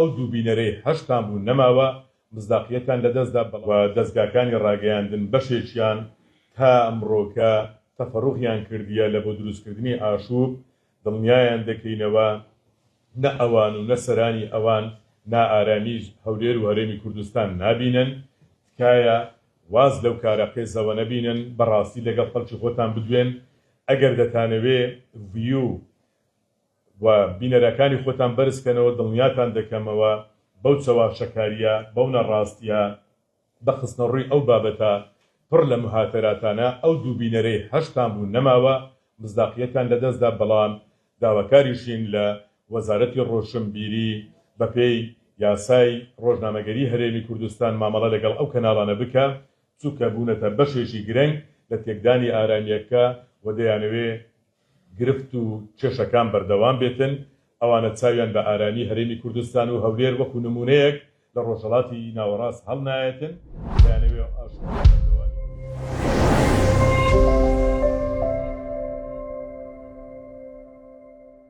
ئەو دووبینەرەی هەشتان بوو نەماوە مزداقیەتان لەدەستدا و دەستگاکانی ڕاگەیاندن بەشێکیان تا ئەمڕۆکە تەفەڕوقیان کردیە لە بۆ دروستکردنی ئاشوب دڵنیایان دەکەینەوە نە ئەوان و نە سەرانی ئەوان نائارامیش هەولێر و هەرێمی کوردستان نابینن تکایە واز لەو کارە قێزەوە نەبینن بەڕاستی لەگەڵ خەڵکی خۆتان بدوێن ئەگەر دەتانەوێ ڤیو و بینەرەکانی خۆتان بەرزکەنەوە دڵنیاتان دەکەمەوە بەو چەواشەکاریە بەو نەڕاستیە بەخستنە ڕووی ئەو بابەتە پڕ لە مهاتەراتانە ئەو دووبینەرەی هەشتان بوو نەماوە مزداقیەتان لەدەستدا بەڵام داواکاریشین لە وەزارەتی ڕۆشنبیری بەپێی یاسای ڕۆژنامەگەری هەرێمی کوردستان مامەڵە لەگەڵ ئەو کەناڵانە بکە چووکە بوونەتە بەشێکی گرنگ لە تێکدانی ئارامیەکە و دەیانەوێ گرفت و کێشەکان بەردەوام بێتن ئەوانە چاویان بە ئارامی هەرێمی کوردستان و هەولێر وەکو نمونەیەک لە ڕۆژهەڵاتی ناوەڕاست هەڵنایەتن دەیانەوێ